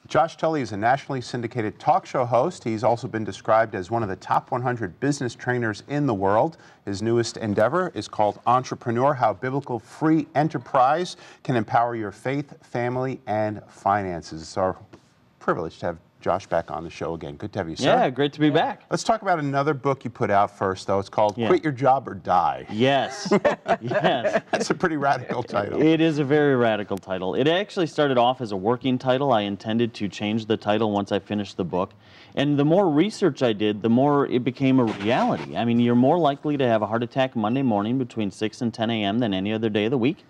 Josh Tolley is a nationally syndicated talk show host. He's also been described as one of the top 100 business trainers in the world. His newest endeavor is called Entrepreneur: How Biblical Free Enterprise Can Empower Your Faith, Family, and Finances. It's our privilege to have Josh back on the show again. Good to have you, sir. Yeah, great to be back. Let's talk about another book you put out first, though. It's called Quit Your Job or Die. Yes. Yes. That's a pretty radical title. It is a very radical title. It actually started off as a working title. I intended to change the title once I finished the book. And the more research I did, the more it became a reality. I mean, you're more likely to have a heart attack Monday morning between 6 and 10 a.m. than any other day of the week.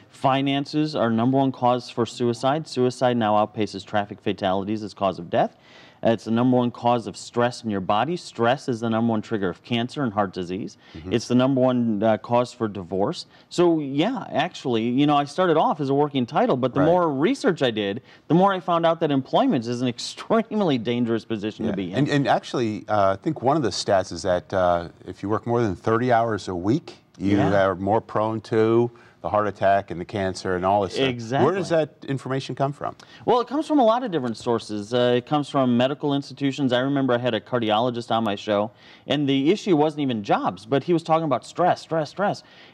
Finances are #1 cause for suicide. Suicide now outpaces traffic fatalities as cause of death. It's the #1 cause of stress in your body. Stress is the #1 trigger of cancer and heart disease. It's the #1 cause for divorce. So yeah, actually, you know, I started off as a working title, but the more research I did, the more I found out that employment is an extremely dangerous position to be in. And actually, I think one of the stats is that if you work more than 30 hours a week, you are more prone to the heart attack and the cancer and all this stuff. Exactly. Where does that information come from? Well, it comes from a lot of different sources. It comes from medical institutions. I remember I had a cardiologist on my show, and the issue wasn't even jobs, but he was talking about stress.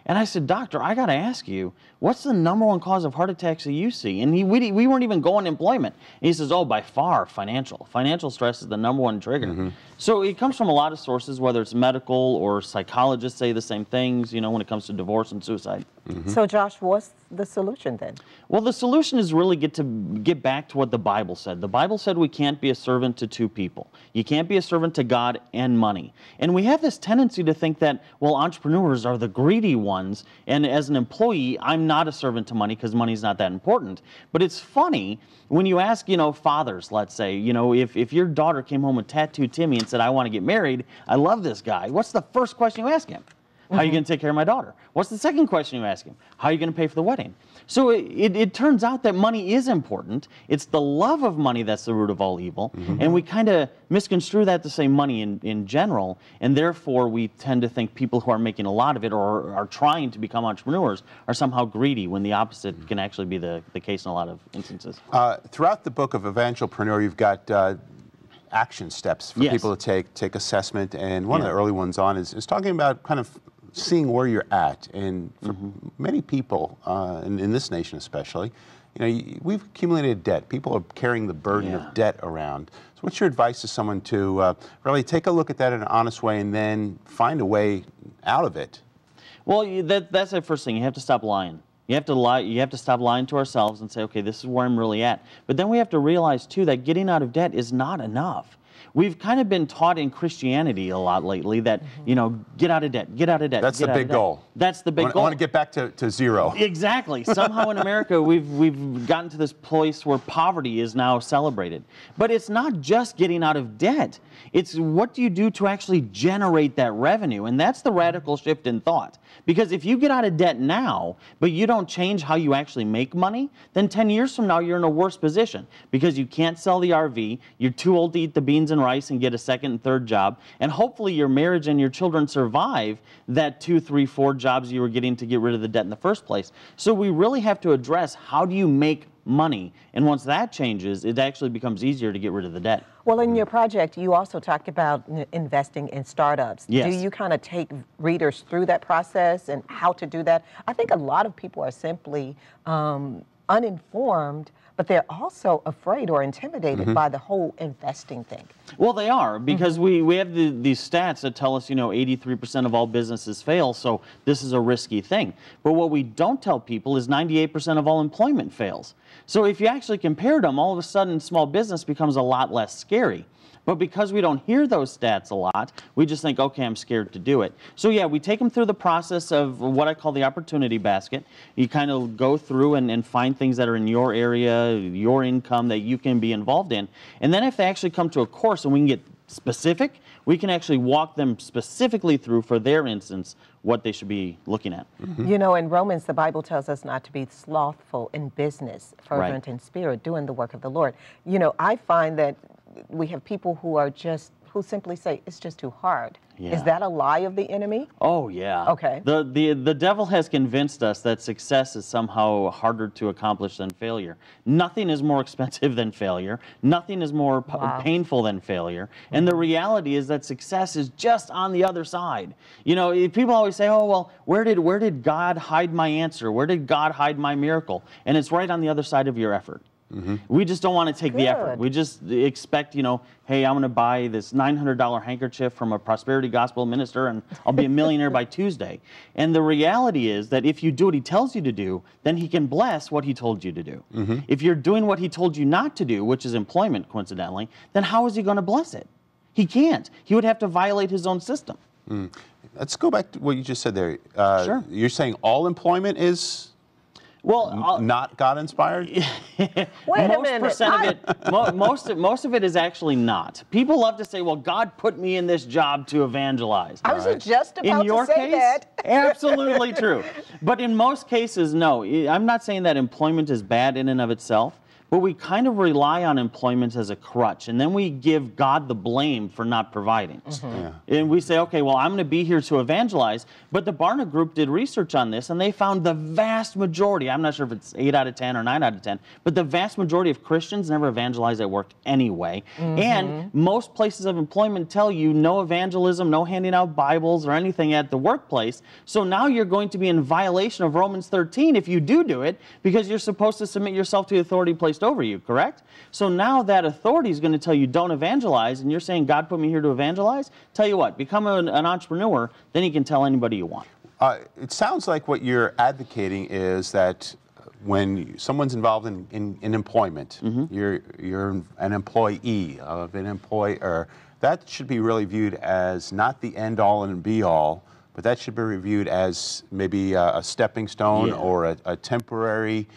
And I said, "Doctor, I got to ask you, what's the #1 cause of heart attacks that you see?" And we weren't even going employment. And he says, "Oh, by far, financial. Financial stress is the #1 trigger." So it comes from a lot of sources, whether it's medical or psychologists say the same things, you know, when it comes to divorce and suicide. So Josh, what's the solution then? Well, the solution is really get back to what the Bible said. The Bible said we can't be a servant to two people. You can't be a servant to God and money. And we have this tendency to think that, well, entrepreneurs are the greedy ones, and as an employee, I'm not a servant to money because money's not that important. But it's funny when you ask, you know, fathers, let's say, you know, if your daughter came home with Tattoo Timmy and said, "I want to get married, I love this guy," what's the first question you ask him? How are you going to take care of my daughter? What's the second question you ask him? How are you going to pay for the wedding? So it turns out that money is important. It's the love of money that's the root of all evil. And we kind of misconstrue that to say money in general. And therefore, we tend to think people who are making a lot of it or are trying to become entrepreneurs are somehow greedy, when the opposite can actually be the case in a lot of instances. Throughout the book of Evangelpreneur, you've got action steps for people to take assessment. And one of the early ones on is talking about kind of seeing where you're at. And for many people, in this nation especially, you know, we've accumulated debt. People are carrying the burden of debt around. So what's your advice to someone to really take a look at that in an honest way and then find a way out of it? Well, that's the first thing. You have to stop lying. You have to lie. You have to stop lying to ourselves and say, okay, this is where I'm really at. But then we have to realize, too, that getting out of debt is not enough. We've kind of been taught in Christianity a lot lately that, you know, get out of debt, get out of debt. That's the big goal. That's the big goal. I want to get back to zero. Exactly. Somehow in America, we've gotten to this place where poverty is now celebrated. But it's not just getting out of debt. It's what do you do to actually generate that revenue? And that's the radical shift in thought. Because if you get out of debt now, but you don't change how you actually make money, then 10 years from now, you're in a worse position. Because you can't sell the RV, you're too old to eat the beans and rice and get a second and third job, and hopefully your marriage and your children survive that 2, 3, 4 jobs you were getting to get rid of the debt in the first place. So we really have to address, how do you make money? And once that changes, it actually becomes easier to get rid of the debt. Well, in your project, you also talked about investing in startups. Yes. Do you kind of take readers through that process and how to do that? I think a lot of people are simply uninformed, but they're also afraid or intimidated by the whole investing thing. Well, they are, because we have these stats that tell us, you know, 83% of all businesses fail, so this is a risky thing. But what we don't tell people is 98% of all employment fails. So if you actually compared them, all of a sudden small business becomes a lot less scary. But because we don't hear those stats a lot, we just think, okay, I'm scared to do it. So yeah, we take them through the process of what I call the opportunity basket. You kind of go through and find things that are in your area, your income, that you can be involved in. And then if they actually come to a course and we can get specific, we can actually walk them specifically through, for their instance, what they should be looking at. You know, in Romans, the Bible tells us not to be slothful in business, fervent in spirit, doing the work of the Lord. You know, I find that we have people who are just who simply say, it's just too hard. Yeah. Is that a lie of the enemy? Oh, yeah. Okay. The devil has convinced us that success is somehow harder to accomplish than failure. Nothing is more expensive than failure. Nothing is more painful than failure. And the reality is that success is just on the other side. You know, people always say, oh, well, where did God hide my answer? Where did God hide my miracle? And it's right on the other side of your effort. We just don't want to take the effort. We just expect, you know, hey, I'm going to buy this $900 handkerchief from a prosperity gospel minister and I'll be a millionaire by Tuesday. And the reality is that if you do what he tells you to do, then he can bless what he told you to do. If you're doing what he told you not to do, which is employment, coincidentally, then how is he going to bless it? He can't. He would have to violate his own system. Let's go back to what you just said there. Sure. You're saying all employment is not God-inspired? Wait a minute. Most of it is actually not. People love to say, well, God put me in this job to evangelize. I was just about to say that. Absolutely true. But in most cases, no. I'm not saying that employment is bad in and of itself, but we kind of rely on employment as a crutch, and then we give God the blame for not providing. And we say, okay, well, I'm going to be here to evangelize, but the Barna Group did research on this, and they found the vast majority, I'm not sure if it's 8 out of 10 or 9 out of 10, but the vast majority of Christians never evangelize at work anyway. And most places of employment tell you no evangelism, no handing out Bibles or anything at the workplace. So now you're going to be in violation of Romans 13 if you do it, because you're supposed to submit yourself to the authority placed over you, correct? So now that authority is going to tell you don't evangelize, and you're saying God put me here to evangelize. Tell you what, become an entrepreneur, then you can tell anybody you want. It sounds like what you're advocating is that when someone's involved in employment, you're an employee of an employer, that should be really viewed as not the end-all and be-all, but that should be reviewed as maybe a stepping stone or a temporary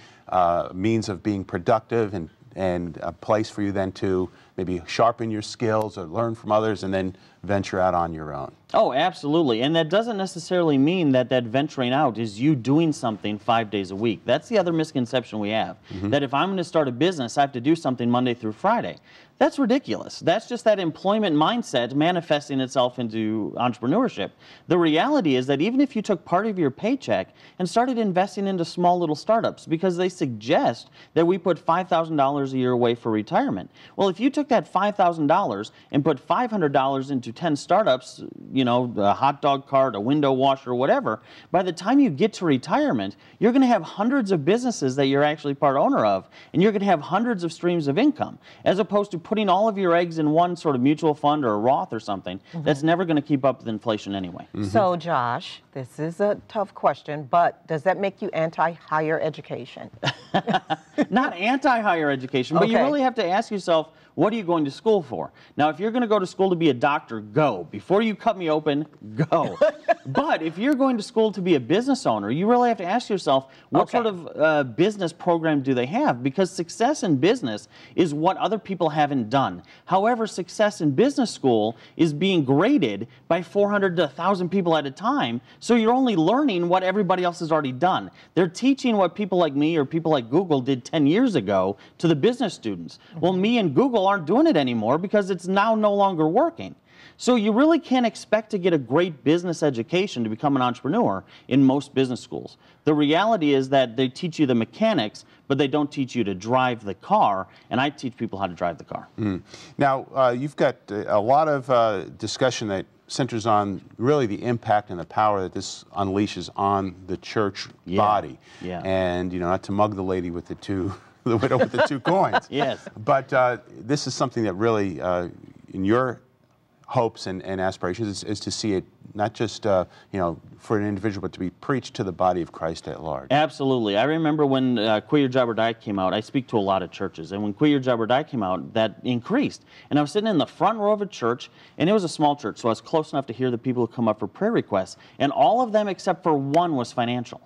means of being productive and a place for you then to maybe sharpen your skills or learn from others and then venture out on your own. Oh, absolutely. And that doesn't necessarily mean that venturing out is you doing something 5 days a week. That's the other misconception we have, that if I'm going to start a business, I have to do something Monday through Friday. That's ridiculous. That's just that employment mindset manifesting itself into entrepreneurship. The reality is that even if you took part of your paycheck and started investing into small little startups, because they suggest that we put $5,000 a year away for retirement. Well, if you took that $5,000 and put $500 into 10 startups, you know, a hot dog cart, a window washer, whatever, by the time you get to retirement, you're going to have hundreds of businesses that you're actually part owner of, and you're going to have hundreds of streams of income, as opposed to putting all of your eggs in one sort of mutual fund or a Roth or something that's never going to keep up with inflation anyway. So, Josh, this is a tough question, but does that make you anti-higher education? Not anti-higher education, but you really have to ask yourself, what are you going to school for? Now, if you're going to go to school to be a doctor, go. Before you cut me open, go. But if you're going to school to be a business owner, you really have to ask yourself, what sort of business program do they have? Because success in business is what other people haven't done. However, success in business school is being graded by 400 to 1,000 people at a time, so you're only learning what everybody else has already done. They're teaching what people like me or people like Google did 10 years ago to the business students. Well, me and Google aren't doing it anymore because it's now no longer working. So you really can't expect to get a great business education to become an entrepreneur in most business schools. The reality is that they teach you the mechanics, but they don't teach you to drive the car, and I teach people how to drive the car. Now, you've got a lot of discussion that centers on really the impact and the power that this unleashes on the church body. And, you know, not to mug the lady with the widow with the 2 coins. But this is something that really, in your hopes and aspirations, is to see it not just you know, for an individual, but to be preached to the body of Christ at large. Absolutely. I remember when Quit Your Job or Die came out, I speak to a lot of churches, and when Quit Your Job or Die came out, that increased. And I was sitting in the front row of a church, and it was a small church, so I was close enough to hear the people who come up for prayer requests, and all of them except for one was financial.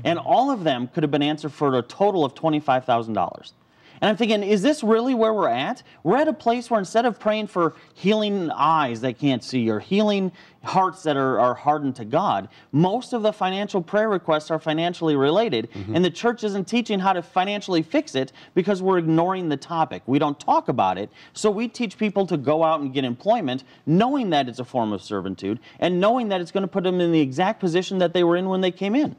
And all of them could have been answered for a total of $25,000. And I'm thinking, is this really where we're at? We're at a place where instead of praying for healing eyes that can't see or healing hearts that are hardened to God, most of the financial prayer requests are financially related, and the church isn't teaching how to financially fix it because we're ignoring the topic. We don't talk about it, so we teach people to go out and get employment, knowing that it's a form of servitude, and knowing that it's going to put them in the exact position that they were in when they came in.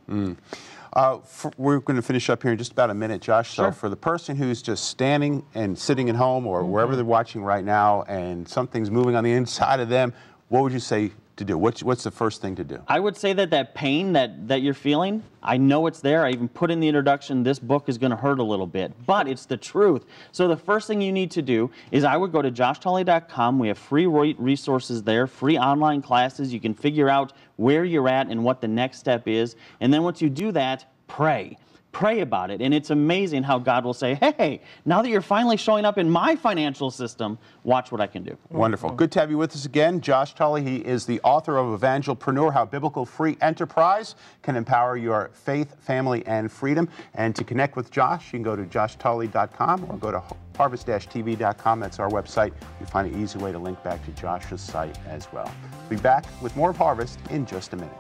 We're going to finish up here in just about a minute, Josh. So for the person who's just standing and sitting at home or wherever they're watching right now and something's moving on the inside of them, what would you say to do? What's the first thing to do? I would say that pain that you're feeling, I know it's there. I even put in the introduction, this book is going to hurt a little bit, but it's the truth. So the first thing you need to do is I would go to joshtolley.com. We have free resources there, free online classes. You can figure out where you're at and what the next step is. And then once you do that, pray. Pray about it, and it's amazing how God will say, hey, now that you're finally showing up in my financial system, watch what I can do. Wonderful. Good to have you with us again. Josh Tolley, he is the author of Evangelpreneur, How Biblical Free Enterprise Can Empower Your Faith, Family, and Freedom. And to connect with Josh, you can go to joshtolley.com or go to harvest-tv.com. That's our website. You'll find an easy way to link back to Josh's site as well. We'll be back with more of Harvest in just a minute.